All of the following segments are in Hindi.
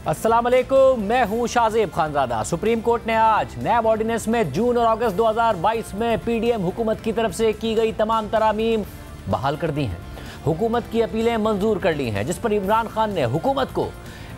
अस्सलाम वालेकुम, मैं हूं शाज़ेब खानज़ादा। सुप्रीम कोर्ट ने आज नैब ऑर्डिनेंस में जून और अगस्त 2022 में पीडीएम हुकूमत की तरफ से की गई तमाम तरामीम बहाल कर दी हैं। हुकूमत की अपीलें मंजूर कर ली हैं, जिस पर इमरान खान ने हुकूमत को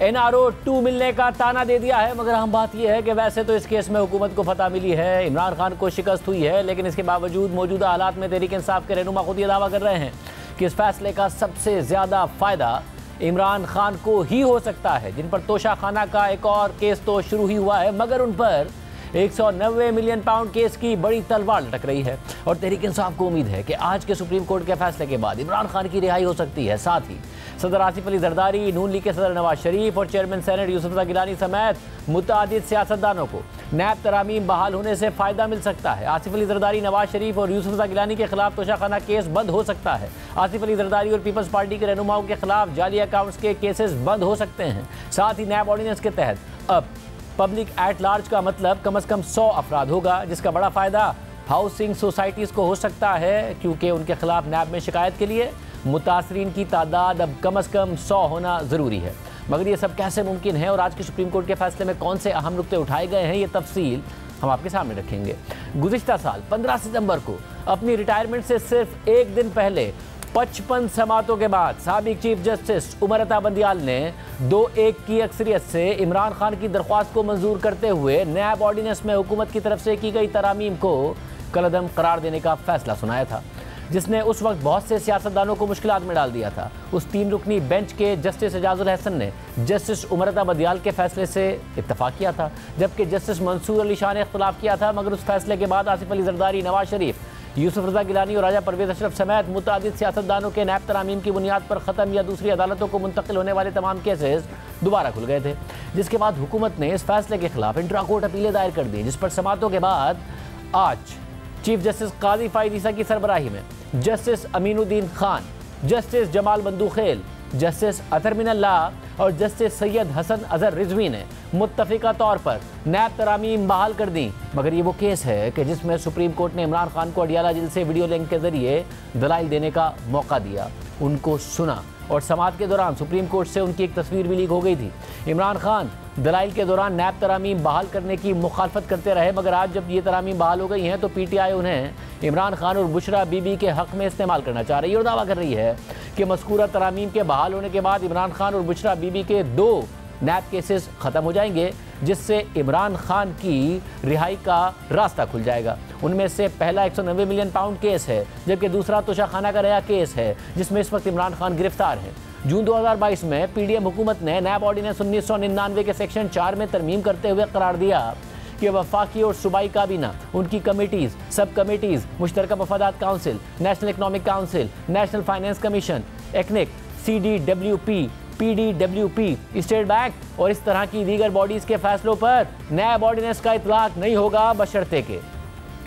NRO 2 मिलने का ताना दे दिया है। मगर अहम बात यह है कि वैसे तो इस केस में हुकूमत को फतह मिली है, इमरान खान को शिकस्त हुई है, लेकिन इसके बावजूद मौजूदा हालात में तहरीक इंसाफ के रहनुमा खुद ये दावा कर रहे हैं कि इस फैसले का सबसे ज़्यादा फ़ायदा इमरान खान को ही हो सकता है, जिन पर तोशाखाना का एक और केस तो शुरू ही हुआ है, मगर उन पर 190 मिलियन पाउंड केस की बड़ी तलवार लटक रही है। और तहरीक इंसाफ को उम्मीद है कि आज के सुप्रीम कोर्ट के फैसले के बाद इमरान खान की रिहाई हो सकती है। साथ ही सदर आसिफ अली जरदारी, नून लीग के सदर नवाज शरीफ और चेयरमैन सेनेट यूसुफ रज़ा गिलानी समेत मुतअद्दिद सियासतदानों को नैब तरामीम बहाल होने से फ़ायदा मिल सकता है। आसिफ अली जरदारी, नवाज शरीफ और यूसुफ रज़ा गिलानी के खिलाफ तोशाखाना केस बंद हो सकता है। आसिफ अली जरदारी और पीपल्स पार्टी के रहनुमाओं के खिलाफ जाली अकाउंट्स के केसेस बंद हो सकते हैं। साथ ही नैब ऑर्डिनेंस के तहत अब पब्लिक एट लार्ज का मतलब कम से कम 100 अफराद होगा, जिसका बड़ा फ़ायदा हाउसिंग सोसाइटीज़ को हो सकता है, क्योंकि उनके खिलाफ नैब में शिकायत के लिए मुतासरीन की तादाद अब कम से कम 100 होना ज़रूरी है। मगर ये सब कैसे मुमकिन है और आज के सुप्रीम कोर्ट के फैसले में कौन से अहम नुक्ते उठाए गए हैं, ये तफसील हम आपके सामने रखेंगे। गुज़िश्ता साल 15 सितंबर को अपनी रिटायरमेंट से सिर्फ एक दिन पहले 55 समातों के बाद साबिक चीफ जस्टिस उमर अता बंदियाल ने 2-1 की अक्सरियत से इमरान खान की दरख्वास्त को मंजूर करते हुए नैब ऑर्डिनेंस में हुकूमत की तरफ से की गई तरामीम को कलअदम करार देने का फैसला सुनाया था, जिसने उस वक्त बहुत से सियासतदानों को मुश्किलात में डाल दिया था। उस 3 रुकनी बेंच के जस्टिस एजाजुल हसन ने जस्टिस उमर अता बंदियाल के फैसले से इत्तफाक किया था, जबकि जस्टिस मंसूर अली शाह ने इख्तलाफ किया था। मगर उस फैसले के बाद आसिफ अली जरदारी, नवाज शरीफ, यूसुफ रज़ा गिलानी और राजा परवेज़ अशरफ समेत मुतअद्दिद सियासतदानों के नैब तरामीम की बुनियाद पर ख़त्म या दूसरी अदालतों को मुंतकिल होने वाले तमाम केसेस दोबारा खुल गए थे, जिसके बाद हुकूमत ने इस फैसले के खिलाफ इंट्रा कोर्ट अपीलें दायर कर दी, जिस पर समातों के बाद आज चीफ जस्टिस काजी फाइज ईसा की सरबराही में justice Aminuddin Khan, justice Jamal Mandokhail, justice Athar Minallah और जस्टिस सैयद हसन अजहर रिजवी ने मुत्तफ़िका तौर पर नैब तरामीम बहाल कर दी। मगर ये वो केस है कि जिसमें सुप्रीम कोर्ट ने इमरान खान को अडियाला जेल से वीडियो लिंक के जरिए दलाइल देने का मौका दिया, उनको सुना और समाअत के दौरान सुप्रीम कोर्ट से उनकी एक तस्वीर भी लीक हो गई थी। इमरान खान दलाइल के दौरान नैब तरामीम बहाल करने की मुखालफत करते रहे, मगर आज जब ये तरामीम बहाल हो गई हैं तो PTI उन्हें इमरान खान और बुशरा बीबी के हक़ में इस्तेमाल करना चाह रही है और दावा कर रही है कि मज़कूरा तरामीम के बहाल होने के बाद इमरान खान और बुशरा बीबी के 2 नैब केसेस ख़त्म हो जाएंगे, जिससे इमरान खान की रिहाई का रास्ता खुल जाएगा। उनमें से पहला 190 मिलियन पाउंड केस है, जबकि दूसरा तोशाखाना का नया केस है, जिसमें इस वक्त इमरान खान गिरफ्तार है। जून 2022 में पीडीएम हुकूमत ने नैब ऑर्डिनेंस 1999 के सेक्शन 4 में तरमीम करते हुए करार दिया कि वफाकी और सूबाई काबीना, उनकी कमेटीज़, सब कमेटीज़, मुश्तरका मफादात council, national economic council, national finance commission, एक्निक, CDWP, PDWP, स्टेट बैंक और इस तरह की दीगर बॉडीज़ के फैसलों पर नैब ऑर्डिनेंस का इतलाक नहीं होगा, बशर्ते के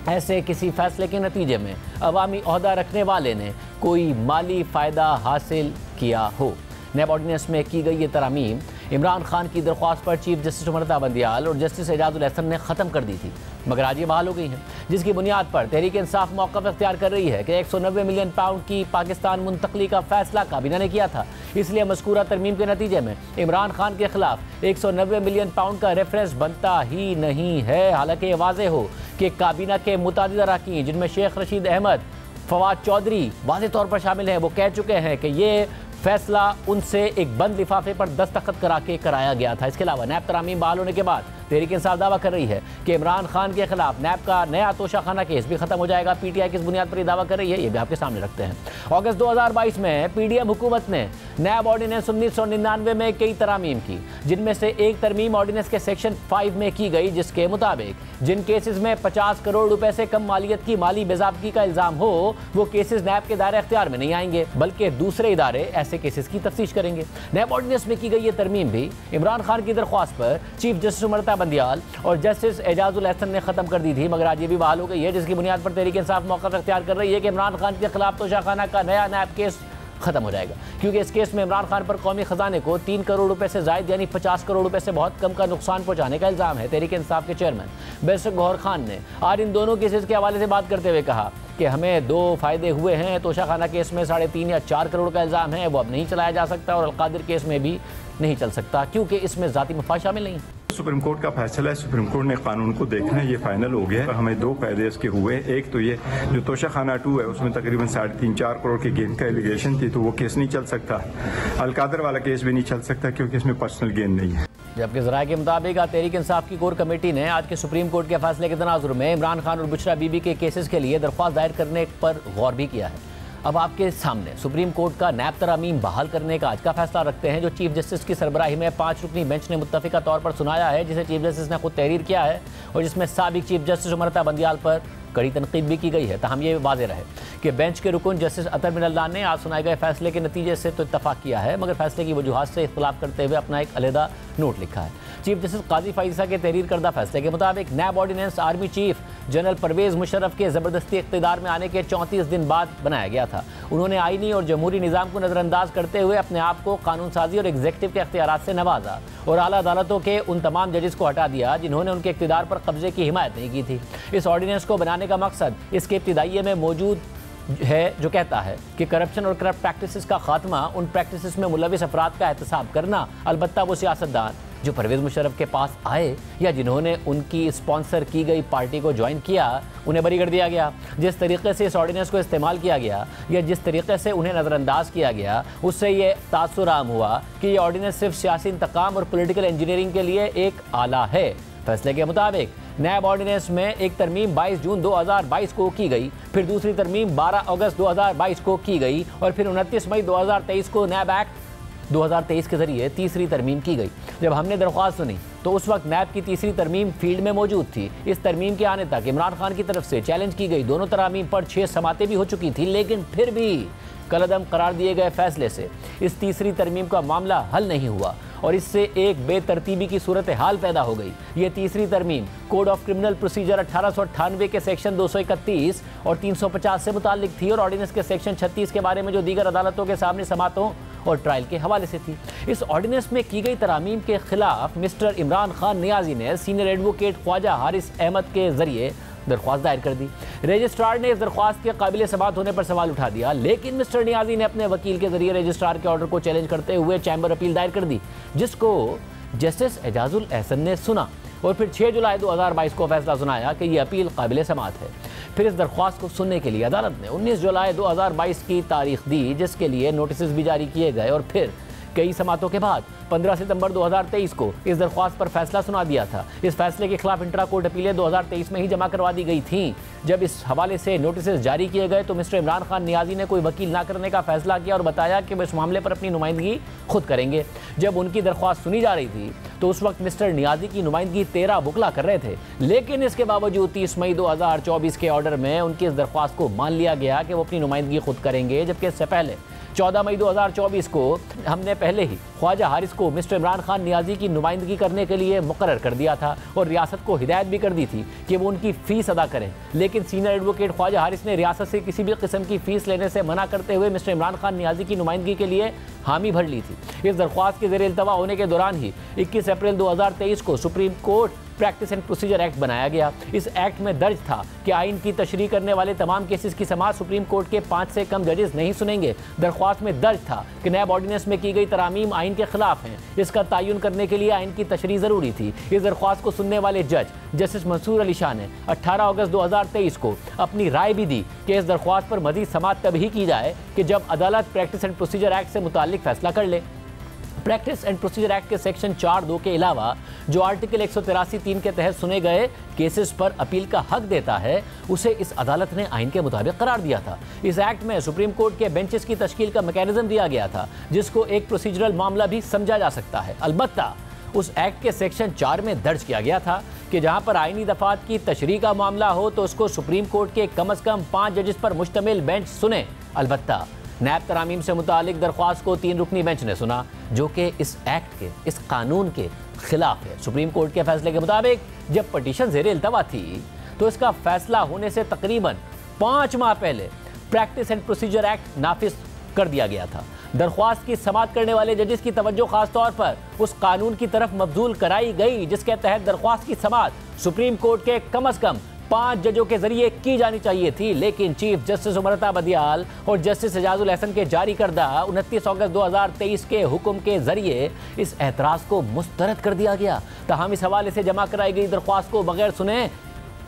ऐसे किसी फैसले के नतीजे में अवामी ओहदा रखने वाले ने कोई माली फ़ायदा हासिल किया हो। नैब ऑर्डिनेंस में की गई ये तरामीम इमरान खान की दरख्वास्त पर चीफ जस्टिस उमर अता बंदियाल और जस्टिस एजाजुल हसन ने ख़त्म कर दी थी, मगर आज ये बहाल हो गई हैं, जिसकी बुनियाद पर तहरीक इंसाफ मौक़िफ़ इख्तियार कर रही है कि 190 मिलियन पाउंड की पाकिस्तान मुंतकली का फैसला काबीना ने किया था। इसलिए मज़कूरा तरमीम के नतीजे में इमरान खान के खिलाफ 190 मिलियन पाउंड का रेफरेंस बनता ही नहीं है। हालांकि वाज़ेह हो कि काबीना के मुतअद्दिद अरकान, जिनमें शेख रशीद अहमद, फवाद चौधरी वाज़ेह तौर पर शामिल हैं, वो कह चुके हैं कि ये फैसला उनसे एक बंद लिफाफे पर दस्तखत करा के कराया गया था। इसके अलावा नैब तरामीम बहाल होने के बाद तहरीक इंसाफ दावा कर रही है कि इमरान खान के खिलाफ नैब का नया तोशाखाना केस भी खत्म हो जाएगा। PTI किस बुनियाद पर दावा कर रही है, ये भी आपके सामने रखते हैं। अगस्त 2022 में पीडीएम हुकूमत ने नैब ऑर्डिनेंस 1999 में कई तरामीम की, जिनमें से एक तरमीम ऑर्डिनेंस के सेक्शन 5 में की गई, जिसके मुताबिक जिन केसेस में 50 करोड़ रुपए से कम मालियत की माली बेज़ाब्तगी का इल्ज़ाम हो, वो केसेस नैब के दायरे अख्तियार में नहीं आएंगे, बल्कि दूसरे इदारे ऐसे केसेस की तफ्तीश करेंगे। नैब ऑर्डिनेंस में की गई ये तरमीम भी इमरान खान की दरख्वास्त पर चीफ जस्टिस उमर अता बंदियाल और जस्टिस एजाजुल हसन ने ख़त्म कर दी थी, मगर आज ये भी बहाल हो गई है, जिसकी बुनियाद पर तहरीक इंसाफ मौक़िफ़ इख्तियार कर रही है कि इमरान खान के खिलाफ तोशाखाना का नया नैब केस खत्म हो जाएगा, क्योंकि इस केस में इमरान खान पर कौमी खजाने को 3 करोड़ रुपए से जायद यानी 50 करोड़ रुपए से बहुत कम का नुकसान पहुंचाने का इल्जाम है। तहरीक इंसाफ के चेयरमैन बैरिस्टर गौहर खान ने आज इन दोनों केसेस के हवाले से बात करते हुए कहा कि हमें 2 फायदे हुए हैं। तोशाखाना केस में 3.5 या 4 करोड़ का इल्जाम है, वो अब नहीं चलाया जा सकता, और अलकादिर केस में भी नहीं चल सकता क्योंकि इसमें जाती मफाद शामिल नहीं है। सुप्रीम कोर्ट का फैसला है, सुप्रीम कोर्ट ने कानून को देखना है, ये फाइनल हो गया है। हमें 2 फायदे इसके हुए। एक तो ये जो तोशाखाना 2 है उसमें तकरीबन 3.5-4 करोड़ की गेन का एलिगेशन थी, तो वो केस नहीं चल सकता। अलकादर वाला केस भी नहीं चल सकता क्योंकि इसमें पर्सनल गेन नहीं है। जबकि ज़राए के मुताबिक तहरीक इंसाफ की कोर कमेटी ने आज के सुप्रीम कोर्ट के फैसले के तनाजुर में इमरान खान और बुशरा बीबी के केसेस के लिए दरख्वास्त दायर करने पर गौर भी किया है। अब आपके सामने सुप्रीम कोर्ट का नैब तरामीम बहाल करने का आज का फैसला रखते हैं, जो चीफ जस्टिस की सरबराही में 5 रुकनी बेंच ने मुत्तफिका तौर पर सुनाया है, जिसे चीफ जस्टिस ने खुद तहरीर किया है और जिसमें साबिक चीफ जस्टिस उमरता बंदियाल पर कड़ी तनकीद भी की गई है। ताहम ये वाज़ेह रहे कि बेंच के रुकन जस्टिस अतर मिनल्लाह ने आज सुनाए गए फैसले के नतीजे से तो इत्तफाक किया है, मगर फैसले की वजूहात से इख्तिलाफ करते हुए अपना एक अलहदा नोट लिखा है। चीफ जस्टिस काजी फाइजा के तहरीर करदा फैसले के मुताबिक NAB ordinance army chief general Pervez Musharraf के ज़बरदस्ती इक़्तिदार में आने के 34 दिन बाद बनाया गया था। उन्होंने आईनी और जमहूरी निज़ाम को नज़रअंदाज करते हुए अपने आप को कानून साजी और एग्जीक्यूटिव के अख्तियारात से नवाजा और आला अदालतों के उन तमाम जजेस को हटा दिया जिन्होंने उनके इक़्तिदार पर कब्जे की हिमायत नहीं की थी। इस ऑर्डिनेंस को बनाने का मकसद इसके इब्तिदाइये में मौजूद है, जो कहता है कि करप्शन और करप्ट प्रैक्टिसेस का खात्मा, उन प्रैक्टिसेस में मुलविस अफराद का एहतसाब करना, अलबत्ता वो सियासतदान जो परवेज़ मुशर्रफ के पास आए या जिन्होंने उनकी स्पॉन्सर की गई पार्टी को ज्वाइन किया, उन्हें बरी कर दिया गया। जिस तरीके से इस ऑर्डिनेंस को इस्तेमाल किया गया या जिस तरीके से उन्हें नज़रअंदाज किया गया, उससे ये तासुर आम हुआ कि ये ऑर्डिनेंस सिर्फ सियासी इंतकाम और पॉलिटिकल इंजीनियरिंग के लिए एक आला है। फैसले के मुताबिक नैब ऑर्डिनेंस में एक तरमीम 22 जून 2022 को की गई, फिर दूसरी तरमीम 12 अगस्त 2022 को की गई और फिर 29 मई 2023 को नैब एक्ट 2023 के जरिए तीसरी तरमीम की गई। जब हमने दरख्वास्त सुनी तो उस वक्त नैब की तीसरी तरमीम फील्ड में मौजूद थी। इस तरमीम के आने तक इमरान खान की तरफ से चैलेंज की गई दोनों तरमीम पर 6 समातें भी हो चुकी थी, लेकिन फिर भी कलअदम करार दिए गए फैसले से इस तीसरी तरमीम का मामला हल नहीं हुआ और इससे एक बेतरतीबी की सूरत हाल पैदा हो गई। ये तीसरी तरमीम कोड ऑफ क्रिमिनल प्रोसीजर 1898 के सेक्शन 231 और 350 से मुताल्लिक थी और ऑर्डिनेंस के सेक्शन 36 के बारे में जो दीगर अदालतों के सामने समातों और ट्रायल के हवाले से थी। इस ऑर्डिनेंस में की गई तरामीम के खिलाफ मिस्टर इमरान खान नियाजी ने सीनियर एडवोकेट ख्वाजा हारिस अहमद के जरिए दरख्वास्त दायर कर दी। रजिस्ट्रार ने इस दरख्वास्त के काबिल समाअत होने पर सवाल उठा दिया, लेकिन मिस्टर नियाजी ने अपने वकील के जरिए रजिस्ट्रार के ऑर्डर को चैलेंज करते हुए चैम्बर अपील दायर कर दी, जिसको जस्टिस एजाजुल एहसन ने सुना और फिर 6 जुलाई 2022 को फैसला सुनाया कि यह अपील काबिल समाअत है। फिर इस दरख्वास्त को सुनने के लिए अदालत ने 19 जुलाई 2022 की तारीख दी, जिसके लिए नोटिस भी जारी किए गए और फिर कई समातों के बाद 15 सितंबर 2023 को इस दरख्वास्त पर फैसला सुना दिया था। इस फैसले के खिलाफ इंट्रा कोर्ट अपीलें 2023 में ही जमा करवा दी गई थीं। जब इस हवाले से नोटिस जारी किए गए तो मिस्टर इमरान खान नियाजी ने कोई वकील ना करने का फैसला किया और बताया कि वे इस मामले पर अपनी नुमाइंदगी खुद करेंगे। जब उनकी दरख्वास्त सुनी जा रही थी तो उस वक्त मिस्टर नियाजी की नुमाइंदगी 13 वकला कर रहे थे, लेकिन इसके बावजूद 30 मई 2024 के ऑर्डर में उनकी इस दरख्वास्त को मान लिया गया कि वो अपनी नुमाइंदगी खुद करेंगे। जबकि इससे पहले 14 मई 2024 को हमने पहले ही ख्वाजा हारिस को मिस्टर इमरान खान नियाजी की नुमाइंदगी करने के लिए मुकर्रर कर दिया था और रियासत को हिदायत भी कर दी थी कि वो उनकी फ़ीस अदा करें, लेकिन सीनियर एडवोकेट ख्वाजा हारिस ने रियासत से किसी भी किस्म की फ़ीस लेने से मना करते हुए मिस्टर इमरान खान नियाजी की नुमाइंदगी के लिए हामी भर ली थी। इस दरख्वास्त के ज़ेर इल्तवा होने के दौरान ही 21 अप्रैल 2023 को supreme court practice and procedure act बनाया गया। इस एक्ट में दर्ज था कि आइन की तशरीह करने वाले तमाम केसेस की समाअत सुप्रीम कोर्ट के 5 से कम जजेस नहीं सुनेंगे। दरख्वास्त में दर्ज था कि नैब ऑर्डिनेंस में की गई तरामीम आइन के खिलाफ हैं, इसका तयन करने के लिए आइन की तशरीह ज़रूरी थी। इस दरख्वास्त को सुनने वाले जज जस्टिस मंसूर अली शाह ने 18 अगस्त 2023 को अपनी राय भी दी कि इस दरख्वास्त पर मज़ीद समाअत तभी की जाए कि जब अदालत प्रैक्टिस एंड प्रोसीजर एक्ट से मुताल्लिक फैसला कर ले। प्रैक्टिस एंड प्रोसीजर एक्ट के सेक्शन 4(2) के अलावा जो आर्टिकल 183(3) के तहत सुने गए केसेस पर अपील का हक देता है, उसे इस अदालत ने आइन के मुताबिक करार दिया था। इस एक्ट में सुप्रीम कोर्ट के बेंचेस की तश्कील का मैकेनिज्म दिया गया था, जिसको एक प्रोसीजरल मामला भी समझा जा सकता है। अलबत्ता उस एक्ट के सेक्शन 4 में दर्ज किया गया था कि जहां पर आइनी दफात की तशरीह का मामला हो तो उसको सुप्रीम कोर्ट के कम अज़ कम 5 जजेस पर मुश्तमिल बेंच सुने। अलबत्ता नैब तरामीम से मुतालिक दरख्वास्त को 3 रुकनी बेंच ने सुना, जो कि इस एक्ट के, इस कानून के खिलाफ है। सुप्रीम कोर्ट के फैसले के मुताबिक जब पटिशन ज़ेर इल्तवा थी तो इसका फैसला होने से तकरीबन 5 माह पहले प्रैक्टिस एंड प्रोसीजर एक्ट नाफिज कर दिया गया था। दरख्वास्त की समाअत करने वाले जजेस की तवज्जो खास तौर पर उस कानून की तरफ मबजूल कराई गई जिसके तहत दरख्वास्त की समाअत सुप्रीम कोर्ट के कम अज कम 5 जजों के जरिए की जानी चाहिए थी, लेकिन चीफ जस्टिस उमरता बदियाल और जस्टिस एजाजुल एहसन के जारी करदा 29 अगस्त 2023 के हुक्म के जरिए इस एतराज को मुस्तरद कर दिया गया। तहम इस हवाले से जमा कराई गई दरख्वास्त को बगैर सुने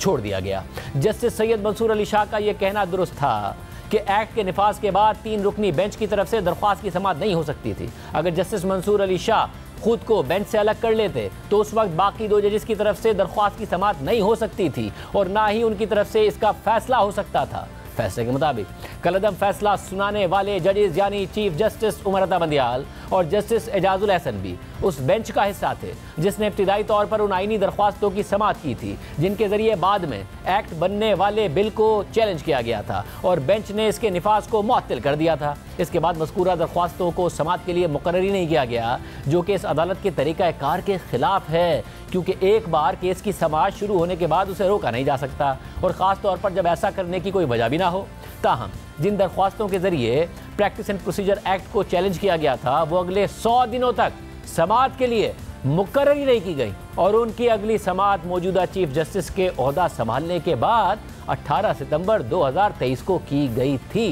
छोड़ दिया गया। जस्टिस सैयद मंसूर अली शाह का यह कहना दुरुस्त था कि एक्ट के निफाज के बाद 3 रुकनी बेंच की तरफ से दरख्वास्त की समाअत नहीं हो सकती थी। अगर जस्टिस मंसूर अली शाह खुद को बेंच से अलग कर लेते तो उस वक्त बाकी 2 जजेस की तरफ से दरख्वास्त की समाअत नहीं हो सकती थी और ना ही उनकी तरफ से इसका फैसला हो सकता था। फैसले के मुताबिक कलअदम फैसला सुनाने वाले जजेस यानी चीफ जस्टिस उमरता बंदियाल और जस्टिस एजाजुल एहसन भी उस बेंच का हिस्सा थे जिसने इब्तिदाई तौर पर उन आईनी दरख्वास्तों की समाअत की थी जिनके जरिए बाद में एक्ट बनने वाले बिल को चैलेंज किया गया था और बेंच ने इसके निफाज को मुअत्तिल कर दिया था। इसके बाद मज़कूरा दरख्वास्तों को समाअत के लिए मुकर्रर ही नहीं किया गया, जो कि इस अदालत के तरीक़ा कार के खिलाफ है, क्योंकि एक बार केस की समाअत शुरू होने के बाद उसे रोका नहीं जा सकता और ख़ास तौर पर जब ऐसा करने की कोई वजह भी ना हो। ताहम जिन दरख्वास्तों के जरिए प्रैक्टिस एंड प्रोसीजर एक्ट को चैलेंज किया गया था वो अगले 100 दिनों तक समाअत के लिए मुकर्रर ही नहीं की गई और उनकी अगली समाअत मौजूदा चीफ जस्टिस के ओहदा संभालने के बाद 18 सितंबर 2023 को की गई थी।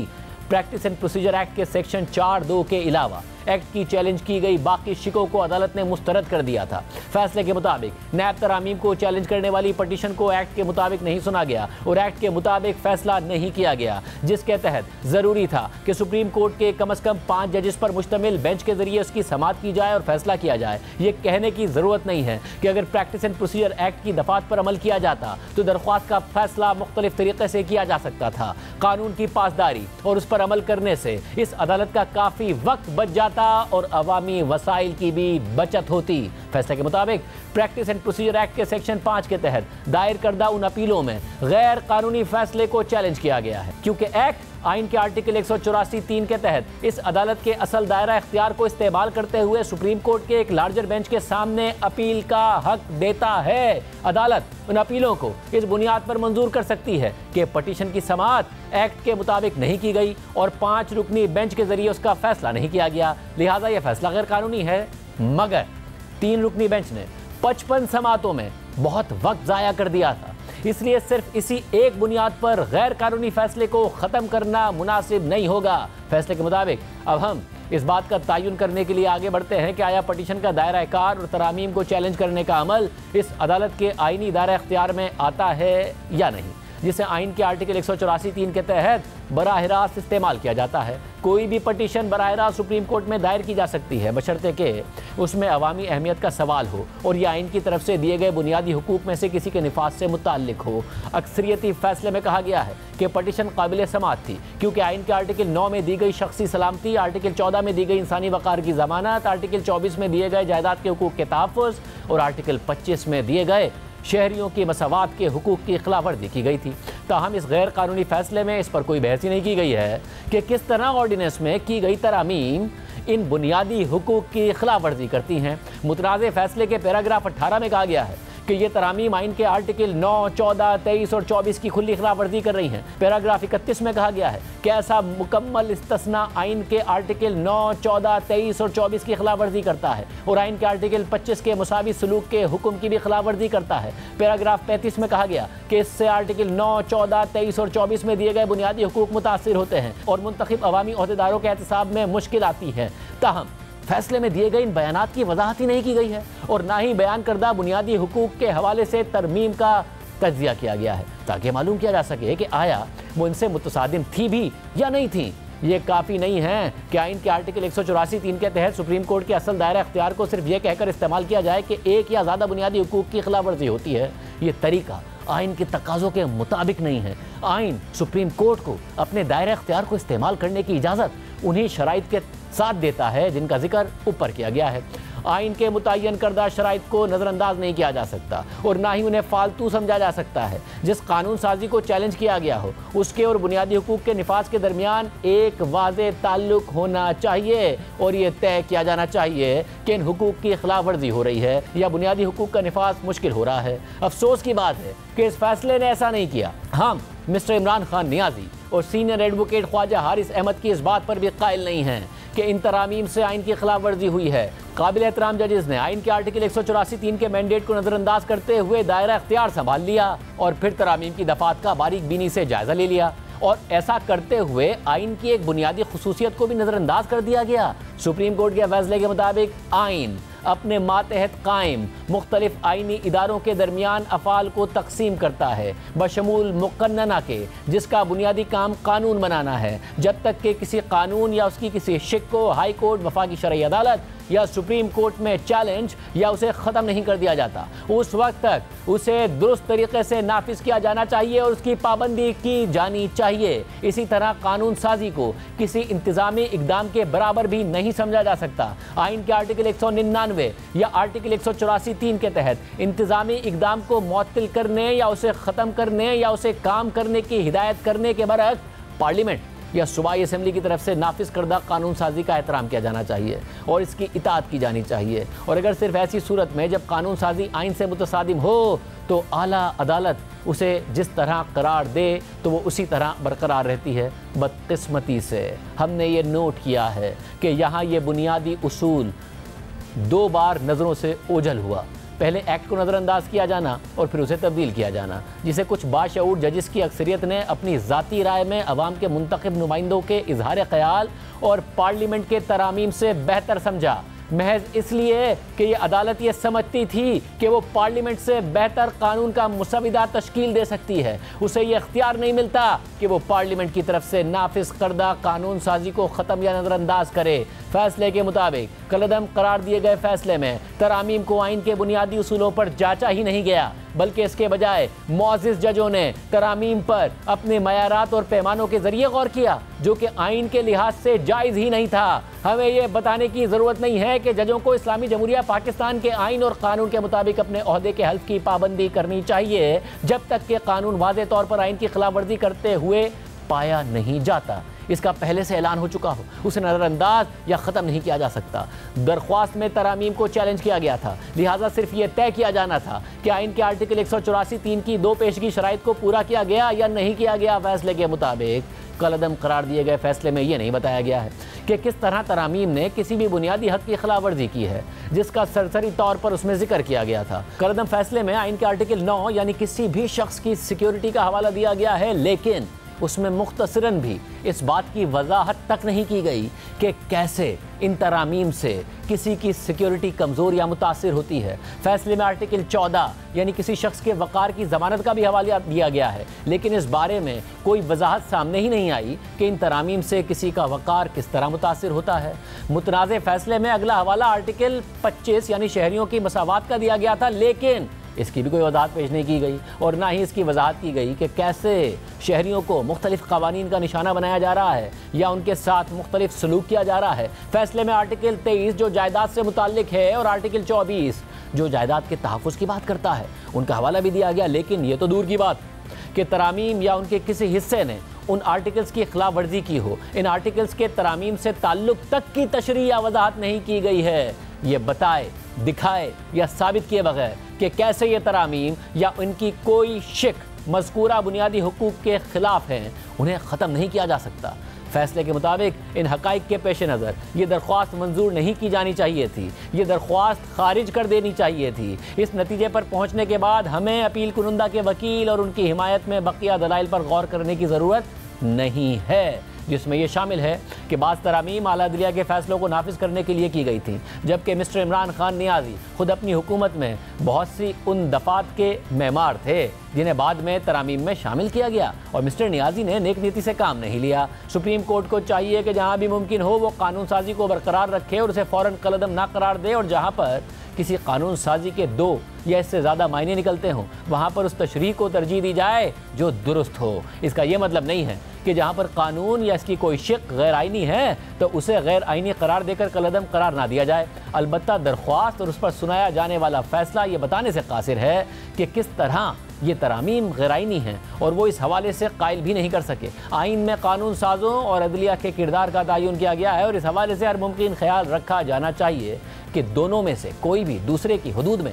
प्रैक्टिस एंड प्रोसीजर एक्ट के सेक्शन 4(2) के अलावा एक्ट की चैलेंज की गई बाकी शिकों को अदालत ने मुस्तरद कर दिया था। फैसले के मुताबिक नैब तरामीम को चैलेंज करने वाली पटिशन को एक्ट के मुताबिक नहीं सुना गया और एक्ट के मुताबिक फैसला नहीं किया गया, जिसके तहत जरूरी था कि सुप्रीम कोर्ट के कम अज कम 5 जजेस पर मुश्तमिल बेंच के जरिए उसकी समाअत की जाए और फैसला किया जाए। ये कहने की जरूरत नहीं है कि अगर प्रैक्टिस एंड प्रोसीजर एक्ट की दफात पर अमल किया जाता तो दरख्वास्त का फैसला मुख्तलिफ तरीके से किया जा सकता था। कानून की पासदारी और उस पर अमल करने से इस अदालत का काफी वक्त बच जाता और अवामी वसाइल की भी बचत होती। फैसले के मुताबिक प्रैक्टिस एंड प्रोसीजर एक्ट के सेक्शन 5 के तहत दायर करदा उन अपीलों में गैर कानूनी फैसले को चैलेंज किया गया है, क्योंकि एक्ट आइन के आर्टिकल 184(3) के तहत इस अदालत के असल दायरा इख्तियार को इस्तेमाल करते हुए सुप्रीम कोर्ट के एक लार्जर बेंच के सामने अपील का हक देता है। अदालत उन अपीलों को इस बुनियाद पर मंजूर कर सकती है कि पटिशन की समाअत एक्ट के मुताबिक नहीं की गई और 5 रुकनी बेंच के जरिए उसका फैसला नहीं किया गया, लिहाजा यह फैसला गैर कानूनी है। मगर 3 रुकनी बेंच ने 55 समाअतों में बहुत वक्त ज़ाया कर दिया था, इसलिए सिर्फ इसी एक बुनियाद पर गैर कानूनी फैसले को ख़त्म करना मुनासिब नहीं होगा। फैसले के मुताबिक अब हम इस बात का तयन करने के लिए आगे बढ़ते हैं कि आया पटिशन का दायरा कार और तरामीम को चैलेंज करने का अमल इस अदालत के आईनी दायरा इख्तियार में आता है या नहीं, जिसे आइन के आर्टिकल 184(3) के तहत बराह रास्त इस्तेमाल किया जाता है। कोई भी पटिशन बराह रास्त सुप्रीम कोर्ट में दायर की जा सकती है बशर्ते कि उसमें अवामी अहमियत का सवाल हो और यह आइन की तरफ से दिए गए बुनियादी हुकूक में से किसी के निफाज से मुताल्लिक हो। अक्सरियती फैसले में कहा गया है कि पटिशन काबिल समाअत थी, क्योंकि आइन के आर्टिकल 9 में दी गई शख्सी सलामती, आर्टिकल 14 में दी गई इंसानी वक़ार की ज़मानत, आर्टिकल 24 में दिए गए जायदाद के हुकूक के तहफ़्फ़ुज़ और आर्टिकल 25 में दिए गए शहरियों की मसावात के हुकूक की खिलाफवर्जी की गई थी। ताहम इस गैर कानूनी फैसले में इस पर कोई बहस ही नहीं की गई है कि किस तरह ऑर्डिनेंस में की गई तरामीम इन बुनियादी हुकूक की खिलाफवर्जी करती हैं। मुतनाज़े फैसले के पैराग्राफ 18 में कहा गया है कि ये तरामीम आइन के आर्टिकल 9, 14, 23 और 24 की खुली खिलाफवर्जी कर रही हैं। पैराग्राफ 31 में कहा गया है कि ऐसा मुकम्मल इस्तिस्ना आइन के आर्टिकल 9, 14, 23 और 24 की खिलाफवर्जी करता है और आइन के आर्टिकल 25 के मुसावी सलूक के हुक्म की भी खिलाफवर्जी करता है। पैराग्राफ 35 में कहा गया कि इससे आर्टिकल 9, 14, 23 और 24 में दिए गए बुनियादी हुकूक मुतासिर होते हैं और मुंतखब अवामी ओहदेदारों के एहतसाब में मुश्किल आती है। ताहम फैसले में दिए गए इन बयानात की वजाहत ही नहीं की गई है और ना ही बयान करदा बुनियादी हुकूक के हवाले से तरमीम का तज्जिया किया गया है, ताकि मालूम किया जा सके कि आया वो इनसे मुतसादिम थी भी या नहीं थी। ये काफ़ी नहीं है कि आइन के आर्टिकल 184(3) के तहत सुप्रीम कोर्ट के असल दायरा इख्तियार को सिर्फ ये कहकर इस्तेमाल किया जाए कि एक या ज़्यादा बुनियादी हुकूक की खिलाफवर्जी होती है। ये तरीका आइन के तकाज़ों के मुताबिक नहीं है। आइन सुप्रीम कोर्ट को अपने दायरा इख्तियार को इस्तेमाल करने की इजाज़त उन्हीं शराइत के साथ देता है जिनका जिक्र ऊपर किया गया है। आइन के मुतय्यन करदा शराइत को नज़रअंदाज नहीं किया जा सकता और ना ही उन्हें फालतू समझा जा सकता है। जिस कानून साजी को चैलेंज किया गया हो उसके और बुनियादी हुकूक के निफाज के दरमियान एक वाज़े ताल्लुक होना चाहिए और ये तय किया जाना चाहिए कि इन हुकूक की खिलाफ वर्जी हो रही है या बुनियादी हुकूक का निफाज मुश्किल हो रहा है। अफसोस की बात है कि इस फैसले ने ऐसा नहीं किया। हम मिस्टर इमरान खान नियाज़ी और सीनियर एडवोकेट ख्वाजा हारिस अहमद की इस बात पर भी कायल नहीं हैं कि इन तरामीम से आइन की खिलाफ वर्जी हुई है। काबिल एहतराम जजेस ने आइन के आर्टिकल 184(3) के मैंडेट को नज़रअंदाज करते हुए दायरा इख्तियार संभाल लिया और फिर तरामीम की दफात का बारीक बीनी से जायजा ले लिया और ऐसा करते हुए आइन की एक बुनियादी खुसूसियत को भी नज़रअंदाज कर दिया गया। सुप्रीम कोर्ट के फैसले के मुताबिक आइन अपने मातहत कायम मुख्तलिफ आइनी इदारों के दरमियान अफ़ाल को तकसीम करता है बशमूल मुक़न्नना के, जिसका बुनियादी काम कानून बनाना है। जब तक कि किसी कानून या उसकी किसी शिक को हाई कोर्ट, वफाकी शरई अदालत या सुप्रीम कोर्ट में चैलेंज या उसे ख़त्म नहीं कर दिया जाता, उस वक्त तक उसे दुरुस्त तरीके से नाफिज किया जाना चाहिए और उसकी पाबंदी की जानी चाहिए। इसी तरह कानून साजी को किसी इंतज़ामी इक़दाम के बराबर भी नहीं समझा जा सकता। आइन के आर्टिकल 199 या आर्टिकल 184(3) के तहत इंतज़ामी इक़दाम को मुअत्तल करने या उसे ख़त्म करने या उसे काम करने की हिदायत करने के बरक्स पार्लियामेंट या सूबाई असम्बली की तरफ से नाफिज करदा कानून साजी का एहतराम किया जाना चाहिए और इसकी इताअत की जानी चाहिए। और अगर सिर्फ ऐसी सूरत में जब कानून साजी आइन से मुतसादिम हो तो आला अदालत उसे जिस तरह करार दे तो वो उसी तरह बरकरार रहती है। बदकिस्मती से हमने ये नोट किया है कि यहाँ ये बुनियादी उसूल 2 बार नज़रों से ओझल हुआ। पहले एक्ट को नज़रअंदाज किया जाना और फिर उसे तब्दील किया जाना, जिसे कुछ बाशऊर जजिस की अक्सरियत ने अपनी ज़ाती राय में अवाम के मुंतखब नुमाइंदों के इजहार ख्याल और पार्लियामेंट के तरामीम से बेहतर समझा, महज इसलिए कि ये अदालत ये समझती थी कि वो पार्लियामेंट से बेहतर कानून का मुसविदा तश्कील दे सकती है। उसे ये इख्तियार नहीं मिलता कि वो पार्लियामेंट की तरफ से नाफिज करदा कानून साजी को ख़त्म या नज़रअंदाज करे। फैसले के मुताबिक कलअदम करार दिए गए फैसले में तरामीम को आइन के बुनियादी उसूलों पर जांचा ही नहीं गया, बल्कि इसके बजाय मुअज़्ज़िज़ जजों ने तरामीम पर अपने मयारात और पैमानों के जरिए गौर किया, जो कि आइन के लिहाज से जायज़ ही नहीं था। हमें यह बताने की ज़रूरत नहीं है कि जजों को इस्लामी जमहूरिया पाकिस्तान के आइन और कानून के मुताबिक अपने ओहदे के हल्फ की पाबंदी करनी चाहिए जब तक कि कानून वाज़े तौर पर आइन की खिलाफ वर्जी करते हुए पाया नहीं जाता। इसका पहले से ऐलान हो चुका हो, उसे नज़रअंदाज या ख़त्म नहीं किया जा सकता। दरख्वास्त में तरामीम को चैलेंज किया गया था, लिहाजा सिर्फ ये तय किया जाना था कि आइन के आर्टिकल 184(3) की 2 पेशगी शराइत को पूरा किया गया या नहीं किया गया। फैसले के मुताबिक कलअदम करार दिए गए फैसले में यह नहीं बताया गया है कि किस तरह तरामीम ने किसी भी बुनियादी हक की खिलाफ वर्जी की है जिसका सरसरी तौर पर उसमें जिक्र किया गया था। कलअदम फैसले में आइन के आर्टिकल 9 यानी किसी भी शख्स की सिक्योरिटी का हवाला दिया गया है, लेकिन उसमें मुख्तसरन भी इस बात की वजाहत तक नहीं की गई कि कैसे इन तरामीम से किसी की सिक्योरिटी कमज़ोर या मुतासिर होती है। फैसले में आर्टिकल 14 यानी किसी शख्स के वक़ार की ज़मानत का भी हवाला दिया गया है, लेकिन इस बारे में कोई वजाहत सामने ही नहीं आई कि इन तरामीम से किसी का वक़ार किस तरह मुतासिर होता है। मुतनाज़े फैसले में अगला हवाला आर्टिकल 25 यानी शहरियों की मसावात का दिया गया था, लेकिन इसकी भी कोई वजाहत पेश नहीं की गई और ना ही इसकी वजाहत की गई कि कैसे शहरियों को मुख्तलिफ कवानीन का निशाना बनाया जा रहा है या उनके साथ मुख्तलिफ सलूक किया जा रहा है। फैसले में आर्टिकल 23 जो जायदाद से मुताल्लिक है और आर्टिकल 24 जो जायदाद के तहफ़्फ़ुज़ की बात करता है उनका हवाला भी दिया गया, लेकिन ये तो दूर की बात कि तरामीम या उनके किसी हिस्से ने उन आर्टिकल्स की खिलाफ वर्जी की हो। इन आर्टिकल्स के तरामीम से ताल्लुक तक की तशरीह या वजाहत नहीं की गई है। ये बताए, दिखाए या साबित किए बगैर कि कैसे ये तरामीम या उनकी कोई शिक मज़कूरा बुनियादी हुकूक के ख़िलाफ़ हैं, उन्हें ख़त्म नहीं किया जा सकता। फैसले के मुताबिक इन हक़ाइक़ के पेश नज़र ये दरख्वास्त मंजूर नहीं की जानी चाहिए थी, ये दरख्वास्त खारिज कर देनी चाहिए थी। इस नतीजे पर पहुँचने के बाद हमें अपील कुनंदा के वकील और उनकी हिमायत में बकिया दलाइल पर गौर करने की ज़रूरत नहीं है, जिसमें यह शामिल है कि बाज़ तरामीम आला अदलिया के फ़ैसलों को नाफिज करने के लिए की गई थी, जबकि मिस्टर इमरान खान नियाज़ी खुद अपनी हुकूमत में बहुत सी उन दफ़ात के मेमार थे जिन्हें बाद में तरामीम में शामिल किया गया और मिस्टर नियाज़ी ने नेक नीति से काम नहीं लिया। सुप्रीम कोर्ट को चाहिए कि जहाँ भी मुमकिन हो वो कानून साजी को बरकरार रखे और उसे फ़ौरन कलअदम ना करार दे, और जहाँ पर किसी कानून साजी के 2 या इससे ज़्यादा मायने निकलते हों वहाँ पर उस तशरीह को तरजीह दी जाए जो दुरुस्त हो। इसका ये मतलब नहीं है कि जहाँ पर कानून या इसकी कोई शिक गैर आइनी है तो उसे गैर आइनी करार देकर कलअदम करार ना दिया जाए। अलबत्ता दरख्वास्त और उस पर सुनाया जाने वाला फ़ैसला ये बताने से कासिर है कि किस तरह ये तरामीम गैर आइनी हैं और वो इस हवाले से कायल भी नहीं कर सके। आइन में कानून साजों और अदलिया के किरदार का तयन किया गया है और इस हवाले से हर मुमकिन ख्याल रखा जाना चाहिए कि दोनों में से कोई भी दूसरे की हदूद में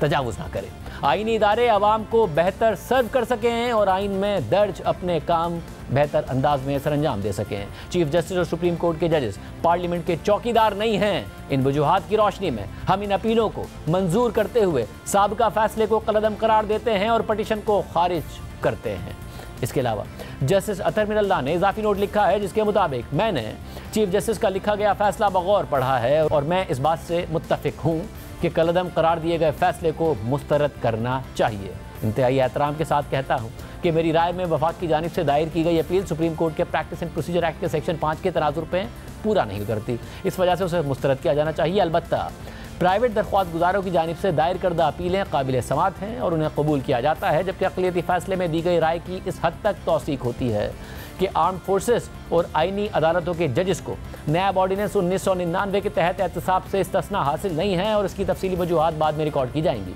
तजावुज़ ना करे। आइनी इदारे आवाम को बेहतर सर्व कर सकें और आइन में दर्ज अपने काम बेहतर अंदाज में सरंजाम दे सकें। चीफ जस्टिस और सुप्रीम कोर्ट के जजेस पार्लियामेंट के चौकीदार नहीं हैं। इन वजूहात की रोशनी में हम इन अपीलों को मंजूर करते हुए साबिका फैसले को कलअदम करार देते हैं और पटिशन को खारिज करते हैं। इसके अलावा जस्टिस अतर मिनल्ला ने इजाफी नोट लिखा है जिसके मुताबिक मैंने चीफ जस्टिस का लिखा गया फैसला बगौर पढ़ा है और मैं इस बात से मुत्तफिक हूँ कि कलअदम करार दिए गए फैसले को मुस्तरद करना चाहिए। इंतहाई एहतराम के साथ कहता हूँ कि मेरी राय में वफाक की जानिब से दायर की गई अपील सुप्रीम कोर्ट के प्रैक्टिस एंड प्रोसीजर एक्ट के सेक्शन 5 के तनाजुर पे पूरा नहीं करती। इस वजह से उसे मुस्तरद किया जाना चाहिए। अलबत्ता प्राइवेट दरख्वास्त गुजारों की जानिब से दायर करदा अपीलें काबिल समात हैं और उन्हें कबूल किया जाता है, जबकि अक़लियती फैसले में दी गई राय की इस हद तक तौसीक होती है कि आर्म फोर्सेस और आईनी अदालतों के जजेस को नैब ऑर्डिनेंस 1999 के तहत एहतसाब से इस्तिस्ना हासिल नहीं है और इसकी तफसीली वजूहात बाद में रिकॉर्ड की जाएंगी।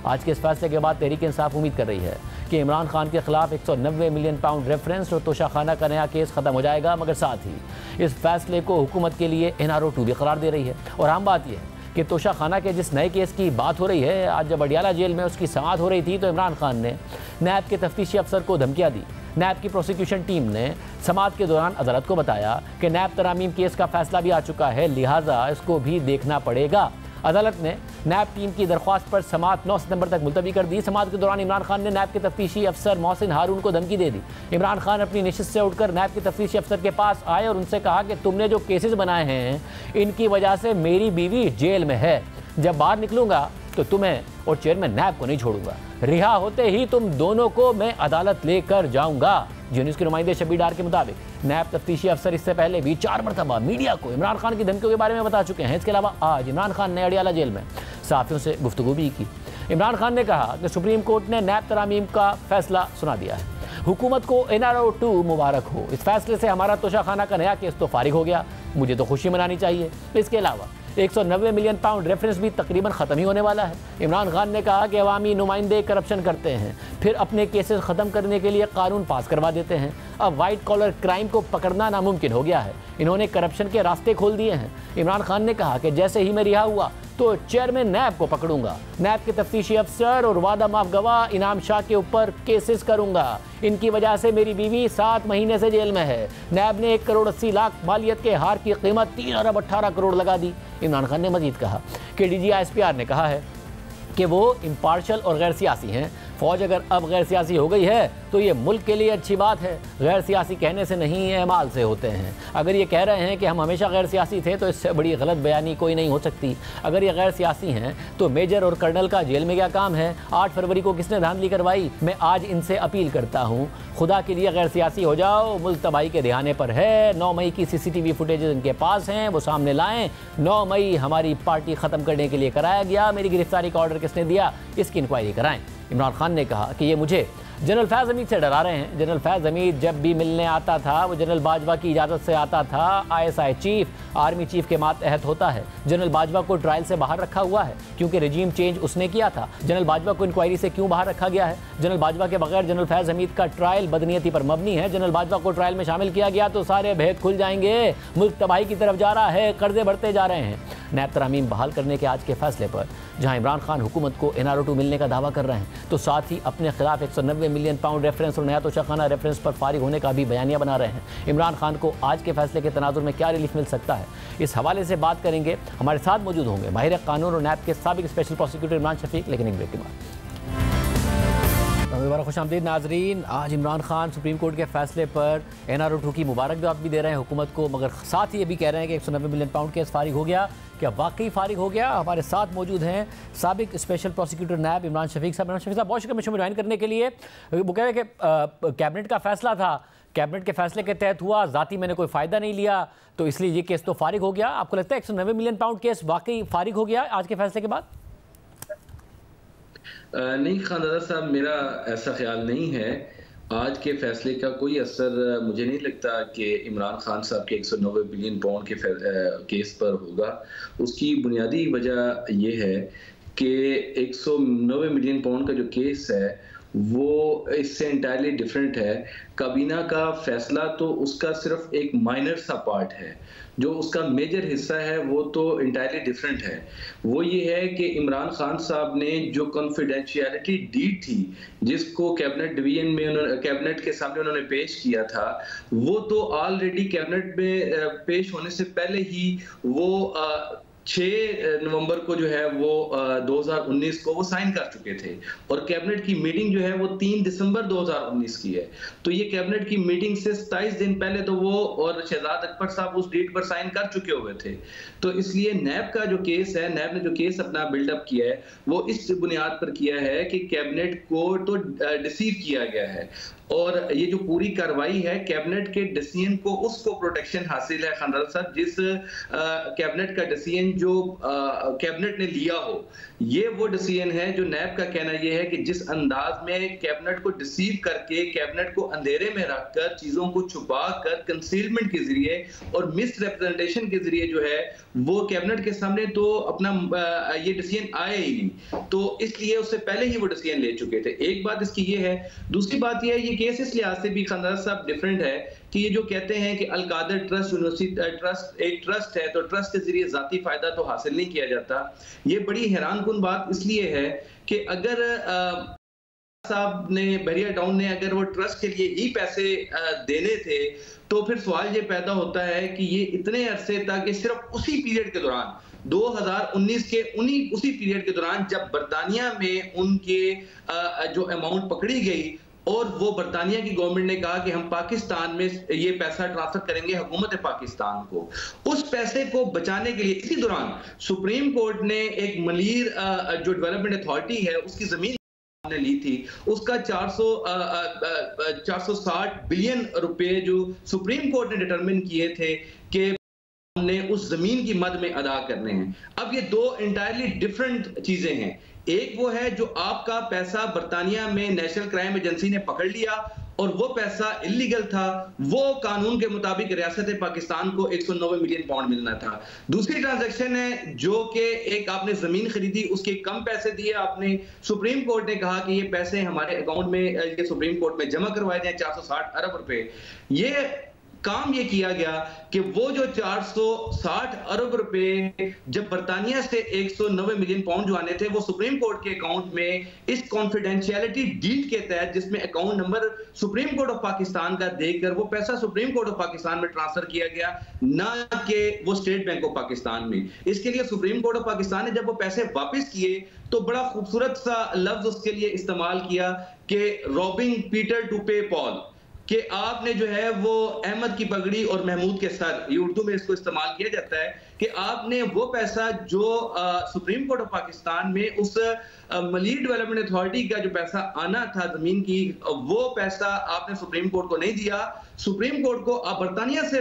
आज के इस फैसले के बाद तहरीक इंसाफ उम्मीद कर रही है कि इमरान खान के खिलाफ 190 मिलियन पाउंड रेफरेंस और तोशाखाना का नया केस खत्म हो जाएगा, मगर साथ ही इस फैसले को हुकूमत के लिए NRO 2 भी करार दे रही है। और आम बात यह है कि तोशाखाना के जिस नए केस की बात हो रही है, आज जब अडियाला जेल में उसकी समाअत हो रही थी तो इमरान खान ने नैब के तफ्तीशी अफसर को धमकियाँ दी। नैब की प्रोसिक्यूशन टीम ने समाअत के दौरान अदालत को बताया कि नैब तरामीम केस का फैसला भी आ चुका है, लिहाजा इसको भी देखना पड़ेगा। अदालत ने नैब टीम की दरख्वास्त पर समाअत 9 सितंबर तक मुलतवी कर दी। समाअत के दौरान इमरान खान ने नैब के तफ्तीशी अफसर मोहसिन हारून को धमकी दे दी। इमरान खान अपनी नशिस्त से उठकर नैब के तफ्तीशी अफसर के पास आए और उनसे कहा कि तुमने जो केसेस बनाए हैं इनकी वजह से मेरी बीवी जेल में है, जब बाहर निकलूंगा तो तुम्हें और चेयरमैन नैब को नहीं छोड़ूंगा, रिहा होते ही तुम दोनों को मैं अदालत लेकर जाऊंगा। जी न्यूज़ के नुमाइंदे शब्बीर डार के मुताबिक नैब तफ्तीशी अफसर इससे पहले भी 4 मरतबा मीडिया को इमरान खान की धमकियों के बारे में बता चुके हैं। इसके अलावा आज इमरान खान ने अडियाला जेल में सहाफ़ियों से गुफ्तगू भी की। इमरान खान ने कहा कि सुप्रीम कोर्ट ने नैब तरामीम का फैसला सुना दिया है, हुकूमत को NRO 2 मुबारक हो। इस फैसले से हमारा तोशाखाना का नया केस तो फारिग हो गया, मुझे तो खुशी मनानी चाहिए। इसके अलावा 190 मिलियन पाउंड रेफरेंस भी तकरीबन ख़त्म ही होने वाला है। इमरान खान ने कहा कि अवामी नुमाइंदे करप्शन करते हैं, फिर अपने केसेस ख़त्म करने के लिए कानून पास करवा देते हैं। अब वाइट कॉलर क्राइम को पकड़ना नामुमकिन हो गया है, इन्होंने करप्शन के रास्ते खोल दिए हैं। इमरान खान ने कहा कि जैसे ही मैं रिहा हुआ तो चेयरमैन नैब को पकड़ूंगा, नैब के तफ्तीशी अफसर और वादा माफ गवाह इनाम शाह के ऊपर केसेस करूंगा। इनकी वजह से मेरी बीवी 7 महीने से जेल में है। नैब ने 1 करोड़ 80 लाख मालियत के हार की कीमत 3 अरब 18 करोड़ लगा दी। इमरान खान ने मजीद कहा कि DG ISPR ने कहा है कि वो इम्पार्शल और गैर सियासी हैं। फ़ौज अगर अब गैर सियासी हो गई है तो ये मुल्क के लिए अच्छी बात है। गैर सियासी कहने से नहीं, अमाल से होते हैं। अगर ये कह रहे हैं कि हम हमेशा गैर सियासी थे तो इससे बड़ी गलत बयानी कोई नहीं हो सकती। अगर ये गैर सियासी हैं तो मेजर और कर्नल का जेल में क्या काम है? 8 फरवरी को किसने धांधली करवाई? मैं आज इनसे अपील करता हूँ, खुदा के लिए गैर सियासी हो जाओ, मुल्क तबाही के रिहाने पर है। 9 मई की CCTV फुटेज इनके पास हैं, वो सामने लाएँ। 9 मई हमारी पार्टी ख़त्म करने के लिए कराया गया, मेरी गिरफ्तारी का ऑर्डर किसने दिया, इसकी इंक्वायरी कराएँ। इमरान खान ने कहा कि ये मुझे जनरल फैज़ हमीद से डरा रहे हैं। जनरल फैज़ हमीद जब भी मिलने आता था वो जनरल बाजवा की इजाज़त से आता था। ISI चीफ, आर्मी चीफ के मातहत होता है। जनरल बाजवा को ट्रायल से बाहर रखा हुआ है क्योंकि रजीम चेंज उसने किया था। जनरल बाजवा को इंक्वायरी से क्यों बाहर रखा गया है? जनरल बाजवा के बगैर जनरल फैज़ हमीद का ट्रायल बदनीयती पर मबनी है। जनरल बाजवा को ट्रायल में शामिल किया गया तो सारे भेद खुल जाएंगे। मुल्क तबाही की तरफ जा रहा है, कर्जे बढ़ते जा रहे हैं। नैब तरामीम बहाल करने के आज के फैसले पर जहां इमरान खान हुकूमत को NRO 2 मिलने का दावा कर रहे हैं तो साथ ही अपने खिलाफ 190 मिलियन पाउंड रेफरेंस और नया तोशाखाना रेफरेंस पर फारिग होने का भी बयानिया बना रहे हैं। इमरान खान को आज के फैसले के तनाजुर में क्या रिलीफ मिल सकता है, इस हवाले से बात करेंगे। हमारे साथ मौजूद होंगे माहिर कानून और नैब के साबिक स्पेशल प्रोसिक्यूटर इमरान शफीक, लेकिन एक ब्रेक के बाद। दोबारा खुशामदीद नाजरीन। आज इमरान खान सुप्रीम कोर्ट के फैसले पर NRO 2 की मुबारकबाद भी दे रहे हैं हुकूमत को, मगर साथ ही ये भी कह रहे हैं कि 190 मिलियन पाउंड केस फारिग हो गया। क्या वाकई फारिग हो गया? हमारे साथ मौजूद हैं साबिक स्पेशल प्रोसिक्यूटर नैब इमरान शफीक साहब। इमरान शफीक साहब, बहुत शुक्रिया मुझे ज्वाइन करने के लिए। वो कह रहे हैं कि कैबिनेट का फैसला था, कैबिनेट के फैसले के तहत हुआ, ज़ाती मैंने कोई फ़ायदा नहीं लिया तो इसलिए ये केस तो फारिग हो गया। आपको लगता है 190 मिलियन पाउंड केस वाकई फारिग हो गया आज के फैसले के बाद? नहीं खानदार साहब, मेरा ऐसा ख्याल नहीं है। आज के फैसले का कोई असर मुझे नहीं लगता कि इमरान खान साहब के 190 बिलियन पाउंड के केस पर होगा। उसकी बुनियादी वजह यह है कि 190 मिलियन पाउंड का जो केस है वो इससे इंटायरली डिफरेंट है। काबीना का फैसला तो उसका सिर्फ एक माइनर सा पार्ट है, जो उसका मेजर हिस्सा है वो तो इंटायरली डिफरेंट है। वो ये है कि इमरान खान साहब ने जो कॉन्फिडेंशियलिटी डीड थी, जिसको कैबिनेट डिवीजन में उन्होंने कैबिनेट के सामने उन्होंने पेश किया था, वो तो ऑलरेडी कैबिनेट में पेश होने से पहले ही वो 6 नवंबर को जो है वो 2019 को वो साइन कर चुके थे, और कैबिनेट की मीटिंग जो है वो 3 दिसंबर 2019 की है। तो ये कैबिनेट की मीटिंग से 27 दिन पहले तो वो और शहजाद अकबर साहब उस डेट पर साइन कर चुके हुए थे। तो इसलिए नैब का जो केस है, नैब ने जो केस अपना बिल्डअप किया है वो इस बुनियाद पर किया है कि कैबिनेट को तो डिसीव किया गया है, और ये जो पूरी कार्रवाई है कैबिनेट के डिसीजन को उसको प्रोटेक्शन हासिल है खान राजा साहब, जिस कैबिनेट का डिसीजन जो कैबिनेट ने लिया हो, ये वो डिसीजन है जो नैब का कहना ये है कि जिस अंदाज में कैबिनेट को डिसीव करके, कैबिनेट को अंधेरे में रखकर, चीजों को छुपा कर, कंसीलमेंट के जरिए और मिस रिप्रेजेंटेशन के जरिए जो है वो कैबिनेट के सामने तो अपना ये डिसीजन आया ही नहीं, तो इसलिए उससे पहले ही वो डिसीजन ले चुके थे। एक बात इसकी ये है। दूसरी बात ये है, ये केस इस लिहाज से भी खान राजा साहब डिफरेंट है कि ये जो कहते हैं कि अलकादर ट्रस्ट यूनिवर्सिटी ट्रस्ट एक ट्रस्ट है, तो ट्रस्ट के जरिए जाती फायदा तो हासिल नहीं किया जाता। ये बड़ी हैरानकुन बात इसलिए है कि अगर साहब ने, बहरिया टाउन ने अगर वो ट्रस्ट के लिए ही पैसे देने थे, तो फिर सवाल ये पैदा होता है कि ये इतने अरसे तक, सिर्फ उसी पीरियड के दौरान 2019 के उसी पीरियड के दौरान जब बरतानिया में उनके जो अमाउंट पकड़ी गई और वो बरतानिया की गवर्नमेंट ने कहा कि हम पाकिस्तान में ये पैसा ट्रांसफर करेंगे हुकूमत पाकिस्तान को, उस पैसे को बचाने के लिए इसी दौरान सुप्रीम कोर्ट ने एक मलीर जो डेवलपमेंट अथॉरिटी है उसकी जमीन ने ली थी, उसका 460 बिलियन रुपए जो सुप्रीम कोर्ट ने डिटरमिन किए थे कि हमने उस जमीन की मद में अदा करने हैं। अब ये दो इंटायरली डिफरेंट चीजें हैं। एक वो है जो आपका पैसा बरतानिया में नेशनल क्राइम एजेंसी ने पकड़ लिया और वो पैसा इलीगल था, वो कानून के मुताबिक रियासत पाकिस्तान को 190 मिलियन पाउंड मिलना था। दूसरी ट्रांजैक्शन है जो कि एक आपने जमीन खरीदी, उसके कम पैसे दिए आपने, सुप्रीम कोर्ट ने कहा कि ये पैसे हमारे अकाउंट में, ये सुप्रीम कोर्ट में जमा करवाए जाए 460 अरब रुपए। ये काम ये किया गया कि वो जो 460 अरब रुपए जब बरतानिया से 190 मिलियन पाउंड जो आने थे, वो सुप्रीम कोर्ट के अकाउंट में इस कॉन्फिडेंशियलिटी डीड के तहत, जिसमें account number supreme court of Pakistan का देकर वो पैसा सुप्रीम कोर्ट ऑफ पाकिस्तान में ट्रांसफर किया गया, ना कि वो स्टेट बैंक ऑफ पाकिस्तान में। इसके लिए सुप्रीम कोर्ट ऑफ पाकिस्तान ने जब वो पैसे वापस किए तो बड़ा खूबसूरत सा लफ्ज उसके लिए इस्तेमाल किया कि रॉबिंग पीटर टू पे पॉल, कि आपने जो है वो अहमद की पगड़ी और महमूद के सर, ये उर्दू में इसको इस्तेमाल किया जाता है कि आपने वो पैसा जो सुप्रीम कोर्ट ऑफ पाकिस्तान में उस मलीर डेवलपमेंट अथॉरिटी का जो पैसा आना था जमीन की, वो पैसा आपने सुप्रीम कोर्ट को नहीं दिया, सुप्रीम कोर्ट को आप बरतानिया से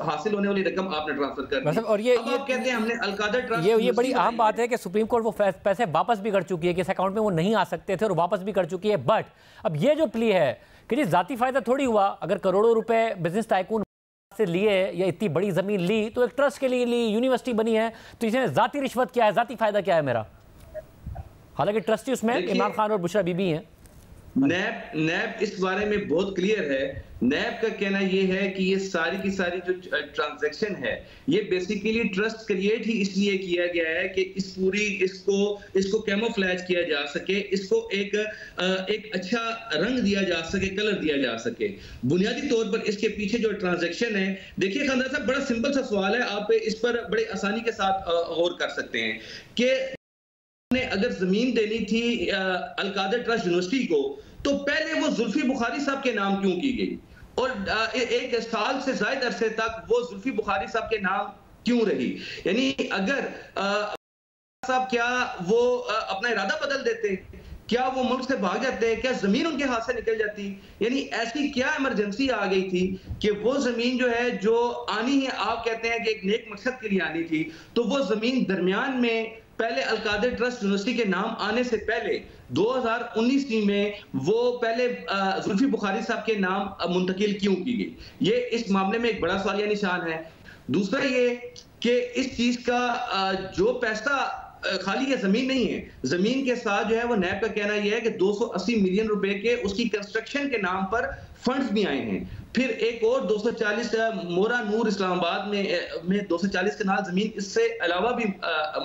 हासिल होने वाली रकम आपने ट्रांसफर कर दी। और ये कहते हैं हमने अलकादर ट्रस्ट, ये बड़ी अहम बात है कि सुप्रीम कोर्ट वो पैसे वापस भी कर चुकी है कि इस अकाउंट में वो नहीं आ सकते थे और वापस भी कर चुकी है। बट अब ये जो प्ली है कि जी जाती फायदा थोड़ी हुआ, अगर करोड़ों रुपए बिजनेस टाइकून से लिए या इतनी बड़ी जमीन ली तो एक ट्रस्ट के लिए ली, यूनिवर्सिटी बनी है, तो इसमें जाती रिश्वत क्या है, जाती फायदा क्या है मेरा? हालांकि ट्रस्टी उसमें इमरान खान और बुशरा बीबी हैं। नैब इस बारे में बहुत क्लियर है। नैब का कहना यह है कि ये सारी की सारी जो ट्रांजैक्शन है ये बेसिकली ट्रस्ट क्रिएट ही इसलिए किया गया है कि इसको कैमोफ्लेज किया जा सके, इसको एक अच्छा रंग दिया जा सके, कलर दिया जा सके। बुनियादी तौर पर इसके पीछे जो ट्रांजैक्शन है, देखिए खानदार साहब, बड़ा सिंपल सा सवाल है, आप इस पर बड़े आसानी के साथ गौर कर सकते हैं कि ने अगर जमीन देनी थी अलकादर ट्रस्ट यूनिवर्सिटी को, तो पहले वो जुल्फी बुखारी साहब के नाम क्यों की गई और 1 साल से ज्यादा अरसे तक वो जुल्फी बुखारी साहब के नाम क्यों रही? यानी अगर साहब क्या वो अपना इरादा बदल देते, क्या वो मुल्क से भाग जाते, क्या जमीन उनके हाथ से निकल जाती? यानी ऐसी क्या इमरजेंसी आ गई थी कि वो जमीन जो है जो आनी है, आप कहते हैं कि एक नेक मकसद के लिए आनी थी, तो वो जमीन दरमियान में पहले अलकादर ट्रस्ट यूनिवर्सिटी के नाम आने से पहले 2019 में वो पहले जुल्फी बुखारी साहब के नाम मुंतकिल क्यों की गई? ये इस मामले में एक बड़ा सवालिया निशान है। दूसरा ये कि इस चीज का जो पैसा खाली ये जमीन नहीं है, जमीन के साथ जो है वो नैब का कहना यह है कि 280 मिलियन रुपए के उसकी कंस्ट्रक्शन के नाम पर फंड्स भी आए हैं। फिर एक और 240 मोरा नूर इस्लामाबाद में 240 कनाल जमीन इससे अलावा भी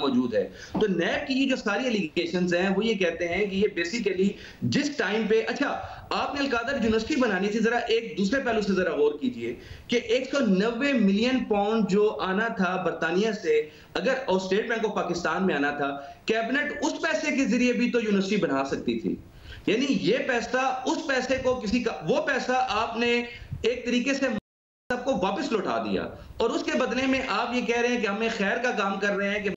मौजूद है। तो नैब की ये जो सारी एलिगेशंस हैं वो ये कहते हैं कि ये बेसिकली जिस टाइम पे, अच्छा आपने अलकादर यूनिवर्सिटी बनानी थी, जरा एक दूसरे पहलू से जरा गौर कीजिए कि 190 मिलियन पाउंड जो आना था बरतानिया से, अगर और स्टेट बैंक ऑफ पाकिस्तान में आना था, कैबिनेट उस पैसे के जरिए भी तो यूनिवर्सिटी बना सकती थी। यानी ये पैसा, उस पैसे को किसी का, वो पैसा आपने एक तरीके से सबको वापस लौटा दिया और उसके बदले में आप ये कह रहे हैं कि हमें खैर का काम कर रहे हैं कि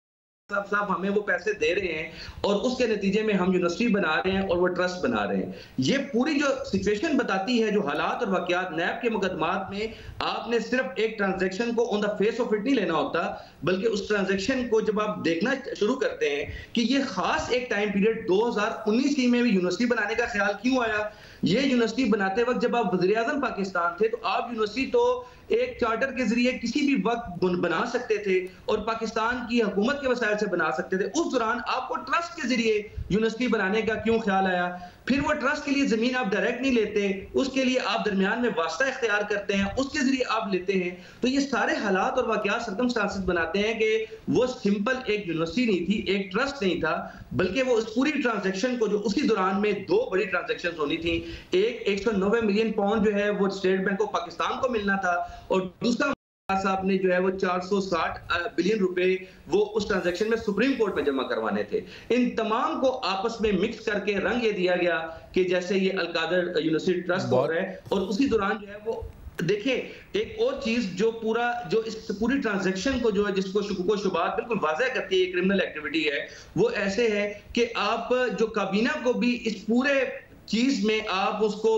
साहब हमें वो पैसे दे रहे हैं और उसके नतीजे में हम यूनिवर्सिटी बना रहे हैं और वो ट्रस्ट बना रहे हैं। ये पूरी जो सिचुएशन बताती है, जो हालात और वाकयात, नैब के मुकदमात में आपने सिर्फ एक ट्रांजैक्शन को on the face of it नहीं लेना होता, बल्कि उस ट्रांजैक्शन को जब आप देखना शुरू करते हैं कि ये खास एक टाइम पीरियड 2019 में भी यूनिवर्सिटी बनाने का ख्याल क्यों आया। ये यूनिवर्सिटी बनाते वक्त जब आप वज़ीर आज़म पाकिस्तान थे तो आप यूनिवर्सिटी तो एक चार्टर के जरिए किसी भी वक्त बना सकते थे और पाकिस्तान की हुकूमत के वसाइल से बना सकते थे। उस दौरान आपको ट्रस्ट के जरिए यूनिवर्सिटी बनाने का क्यों ख्याल आया? फिर वो ट्रस्ट के लिए जमीन आप डायरेक्ट नहीं लेते, उसके लिए आप दरमियान में वास्ता इख्तियार करते हैं, उसके जरिए आप लेते हैं। तो ये सारे हालात और वाकयात सर्कमस्टांसेस बनाते हैं कि वो सिंपल एक यूनिवर्सिटी नहीं थी, एक ट्रस्ट नहीं था, बल्कि वो उस पूरी ट्रांजैक्शन को, जो उसी दौरान में दो बड़ी ट्रांजैक्शन होनी थी, एक 190 मिलियन पाउंड जो है वो स्टेट बैंक ऑफ पाकिस्तान को मिलना था और दूसरा साहब ने जो है वो 460 बिलियन रुपए वो उस ट्रांजैक्शन में सुप्रीम कोर्ट में जमा करवाने थे। इन तमाम को आपस में मिक्स करके रंग ये दिया गया कि जैसे ये अलकादर यूनिवर्सिटी ट्रस्ट हो रहा है। और उसी दौरान जो है वो देखिए एक और चीज जो इस पूरी ट्रांजैक्शन को जो है, जिसको शुकुको शुबात बिल्कुल वाज़ेह करती है, क्रिमिनल एक्टिविटी है, वो ऐसे है कि आप जो काबीना को भी इस पूरे चीज में आप उसको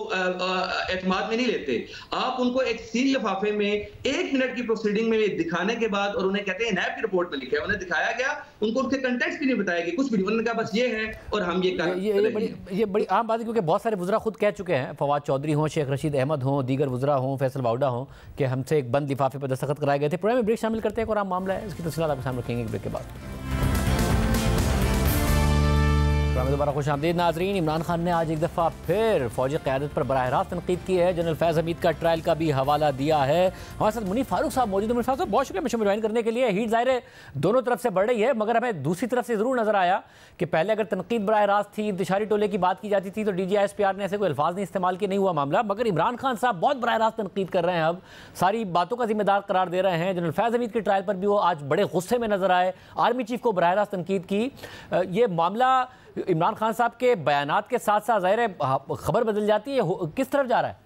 एतमाद में नहीं लेते। आप उनको एक सील लिफाफे में 1 मिनट की प्रोसीडिंग में दिखाने के बाद, और उन्हें कहते हैं नैब की रिपोर्ट में लिखा है, उन्हें दिखाया गया, उनको उनके कंटेक्स्ट भी नहीं बताया गया, कुछ भी नहीं, उन्होंने कहा बस ये है और हम ये बड़ी आम बात है, क्योंकि बहुत सारे वुज़रा खुद कह चुके हैं, फवाद चौधरी हों, शेख रशीद अहमद हों, दीगर वुज़रा हों, फैसल वाउडा हों, कि हमसे एक बंद लिफाफे पर दस्तखत कराए गए थे। प्रोग्राम में ब्रेक शामिल करते हैं, और आम मामला है, इसकी तफसीलात आपके सामने रखेंगे ब्रेक के बाद। दोबारा खुश आमदीद नाजरीन। इमरान खान ने आज एक दफ़ा फिर फौजी क़यादत पर बराह रास्त तनकीद की है। जनरल फैज़ हमीद का ट्रायल का भी हवाला दिया है। हमारे साथ मुनीफ फारूक साहब मौजूद हैं। मुनीफ साहब बहुत शुक्रिया मुझे ज्वाइन करने के लिए। हीट ज़ाहिर है दोनों तरफ से बढ़ रही है, मगर हमें दूसरी तरफ से ज़रूर नज़र आया कि पहले अगर तनकीद बराह रास्त थी, इंतशारी टोले की बात की जाती थी, तो DGISPR ने ऐसे कोई अल्फाज नहीं इस्तेमाल किए, नहीं हुआ मामला। मगर इमरान खान साहब बहुत बराह रास्त तनकीद कर रहे हैं, अब सारी बातों का जिम्मेदार करार दे रहे हैं। जनरल फैज़ हमीद के ट्रायल पर भी वो आज बड़े गुस्से में नजर आए, आर्मी चीफ को बराह रास्त तनकीद की। ये मामला इमरान खान साहब के बयानात के साथ साथ ज़ाहिर है खबर बदल जाती है, किस तरफ जा रहा है?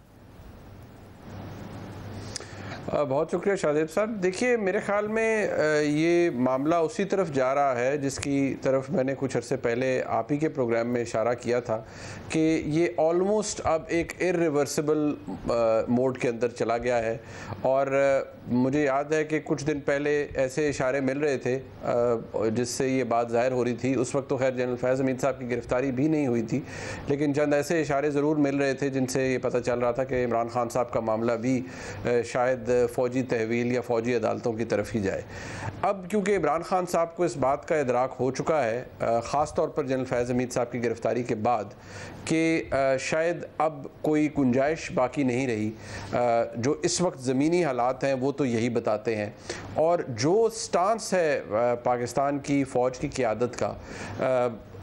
बहुत शुक्रिया शाहिद साहब। देखिए मेरे ख्याल में ये मामला उसी तरफ जा रहा है जिसकी तरफ मैंने कुछ अरसे पहले आप ही के प्रोग्राम में इशारा किया था कि ये ऑलमोस्ट अब एक इरिवर्सिबल मोड के अंदर चला गया है। और मुझे याद है कि कुछ दिन पहले ऐसे इशारे मिल रहे थे जिससे ये बात ज़ाहिर हो रही थी। उस वक्त तो खैर जनरल फैज़ हमीद साहब की गिरफ्तारी भी नहीं हुई थी, लेकिन चंद ऐसे इशारे ज़रूर मिल रहे थे जिनसे ये पता चल रहा था कि इमरान खान साहब का मामला भी शायद फ़ौजी तहवील या फ़ौजी अदालतों की तरफ ही जाए। अब क्योंकि इमरान खान साहब को इस बात का इदराक हो चुका है, ख़ास तौर पर जनरल फैज़ हमीद साहब की गिरफ़्तारी के बाद, कि शायद अब कोई गुंजाइश बाकी नहीं रही। जो इस वक्त ज़मीनी हालात हैं वो तो यही बताते हैं, और जो स्टांस है पाकिस्तान की फ़ौज की क़यादत का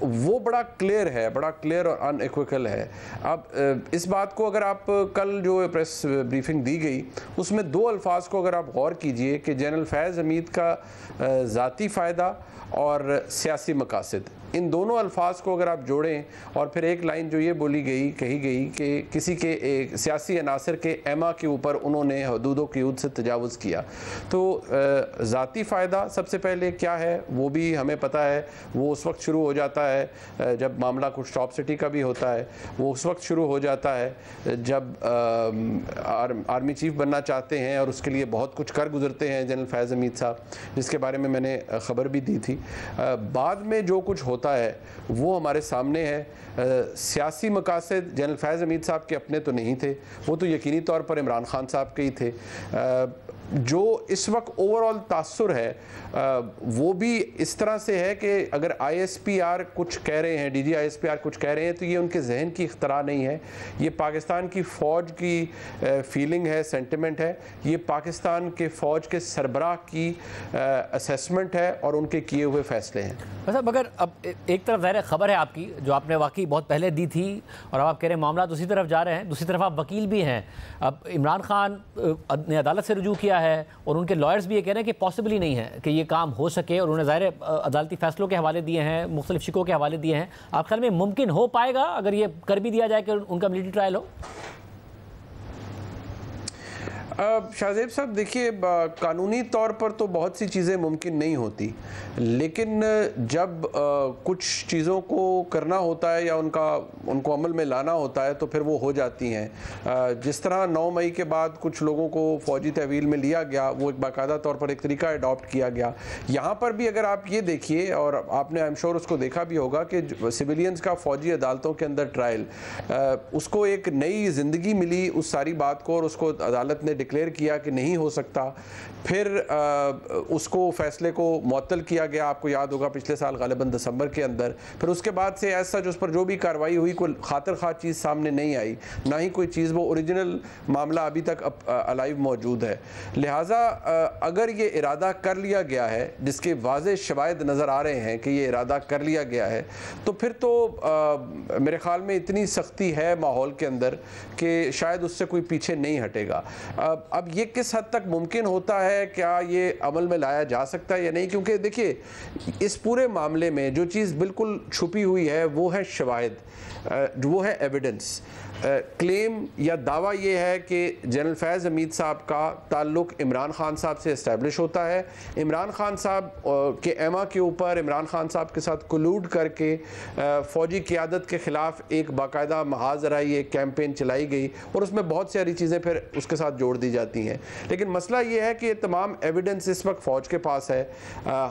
वो बड़ा क्लियर है, बड़ा क्लियर और अनइक्विकल है। अब इस बात को अगर आप कल जो प्रेस ब्रीफिंग दी गई उसमें दो अल्फाज को अगर आप गौर कीजिए कि जनरल फैज़ हमीद का ज़ाती फ़ायदा और सियासी मकासद, इन दोनों अल्फाज को अगर आप जोड़ें और फिर एक लाइन जो ये कही गई कि किसी के एक सियासी अनासर के एमा के ऊपर उन्होंने हदूदों की हद से तजावुज़ किया, तो ज़ाती फ़ायदा सबसे पहले क्या है वो भी हमें पता है। वो उस वक्त शुरू हो जाता है जब मामला कुछ टॉप सिटी का भी होता है, वो उस वक्त शुरू हो जाता है जब आर्मी चीफ बनना चाहते हैं और उसके लिए बहुत कुछ कर गुजरते हैं जनरल फैज़ हमीद साहब, जिसके बारे में मैंने खबर भी दी थी। बाद में जो कुछ होता है वो हमारे सामने है। सियासी मकासद जनरल फैज़ हमीद साहब के अपने तो नहीं थे, वो तो यकीनी तौर पर इमरान खान साहब के ही थे। जो इस वक्त ओवरऑल तासुर है वो भी इस तरह से है कि अगर ISPR कुछ कह रहे हैं, DG ISPR कुछ कह रहे हैं, तो ये उनके जहन की इख्तरा नहीं है, ये पाकिस्तान की फ़ौज की फीलिंग है, सेंटिमेंट है, ये पाकिस्तान के फ़ौज के सरबराह की असेसमेंट है और उनके किए हुए फ़ैसले हैं। वैसे मगर अब एक तरफ ज़ाहिर खबर है आपकी जो आपने वाकई बहुत पहले दी थी और अब आप कह रहे हैं मामला दूसरी तरफ जा रहे हैं, दूसरी तरफ आप वकील भी हैं। अब इमरान खान ने अदालत से रुजू किया है और उनके लॉयर्स भी ये कह रहे हैं कि पॉसिबल ही नहीं है कि ये काम हो सके, और उन्होंने ज़ाहिर अदालती फ़ैसलों के हवाले दिए हैं, मुख्तलिफ शिकों के हवाले दिए हैं। आप ख्याल में मुमकिन हो पाएगा अगर ये कर भी दिया जाए कि उनका मिलिट्री ट्रायल हो? शाहजेब साहब देखिए, कानूनी तौर पर तो बहुत सी चीज़ें मुमकिन नहीं होती, लेकिन जब कुछ चीज़ों को करना होता है या उनको अमल में लाना होता है तो फिर वो हो जाती हैं। जिस तरह 9 मई के बाद कुछ लोगों को फ़ौजी तहवील में लिया गया, वो एक बाकायदा तौर पर एक तरीका अडॉप्ट किया गया। यहाँ पर भी अगर आप ये देखिए, और आपने आई एम श्योर उसको देखा भी होगा कि सिविलियंस का फ़ौजी अदालतों के अंदर ट्रायल, उसको एक नई ज़िंदगी मिली उस सारी बात को, और उसको अदालत ने डिक्लेयर किया कि नहीं हो सकता। फिर उसको फैसले को मुअत्तल किया गया, आपको याद होगा पिछले साल गालिबन दिसंबर के अंदर। फिर उसके बाद से ऐसा जो उस पर जो भी कार्रवाई हुई, कोई खातिर खा चीज़ सामने नहीं आई, ना ही कोई चीज़, वो ओरिजिनल मामला अभी तक अलाइव मौजूद है। लिहाजा अगर ये इरादा कर लिया गया है, जिसके वाज़े शवाहिद नज़र आ रहे हैं कि ये इरादा कर लिया गया है, तो फिर तो मेरे ख्याल में इतनी सख्ती है माहौल के अंदर कि शायद उससे कोई पीछे नहीं हटेगा। अब ये किस हद तक मुमकिन होता है, क्या ये अमल में लाया जा सकता है या नहीं, क्योंकि देखिए इस पूरे मामले में जो चीज़ बिल्कुल छुपी हुई है वो है शवाहिद, वो है एविडेंस। क्लेम या दावा ये है कि जनरल फैज़ हमीद साहब का ताल्लुक़ इमरान खान साहब से इस्टेब्लिश होता है। इमरान खान साहब के एमा के ऊपर इमरान खान साहब के साथ कोलूड करके फ़ौजी क़ियादत के ख़िलाफ़ एक बाकायदा महाजरा, ये कैंपेन चलाई गई, और उसमें बहुत सारी चीज़ें फिर उसके साथ जोड़ दी जाती हैं। लेकिन मसला ये है कि ये तमाम एविडेंस इस वक्त फ़ौज के पास है,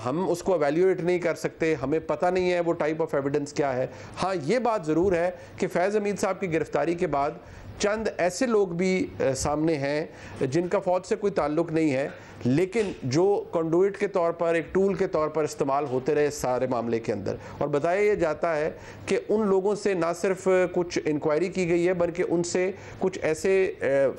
हम उसको एवेल्यूएट नहीं कर सकते, हमें पता नहीं है वो टाइप ऑफ एविडेंस क्या है। हाँ, ये बात ज़रूर है कि फैज़ हमीद साहब की गिरफ्तारी के बाद चंद ऐसे लोग भी सामने हैं जिनका फ़ौज से कोई ताल्लुक़ नहीं है, लेकिन जो कंडुइट के तौर पर, एक टूल के तौर पर इस्तेमाल होते रहे सारे मामले के अंदर। और बताया ये जाता है कि उन लोगों से ना सिर्फ कुछ इंक्वायरी की गई है, बल्कि उनसे कुछ ऐसे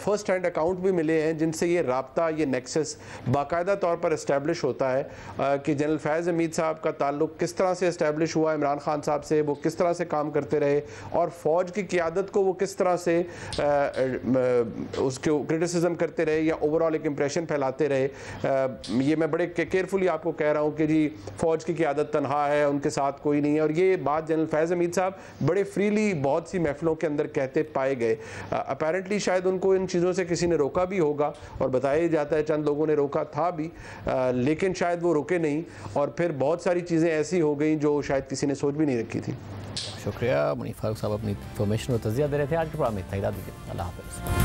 फर्स्ट हैंड अकाउंट भी मिले हैं जिनसे ये राब्ता, ये नेक्सस बाकायदा तौर पर इस्टेब्लिश होता है कि जनरल फैज़ हमीद साहब का ताल्लुक़ किस तरह से इस्टेब्लिश हुआ इमरान खान साहब से, वो किस तरह से काम करते रहे, और फ़ौज की क़ियादत को वो किस तरह से उसके क्रिटिसिज्म करते रहे या ओवरऑल एक इम्प्रेशन फैलाते रहे। ये मैं बड़े केयरफुली आपको कह रहा हूँ कि जी फ़ौज की क़ियादत तनहा है, उनके साथ कोई नहीं है, और ये बात जनरल फैज़ हमीद साहब बड़े फ्रीली बहुत सी महफिलों के अंदर कहते पाए गए। अपेरेंटली शायद उनको इन चीज़ों से किसी ने रोका भी होगा, और बताया जाता है चंद लोगों ने रोका था भी, लेकिन शायद वो रुके नहीं, और फिर बहुत सारी चीज़ें ऐसी हो गई जो शायद किसी ने सोच भी नहीं रखी थी। शुक्रिया मुनीफ फारूक साहब, अपनी इन्फॉर्मेशन और तज़िया दे रहे थे। आज के प्रोग्राम में इतना ही, दीजिए, अल्लाह हाफ़िज़।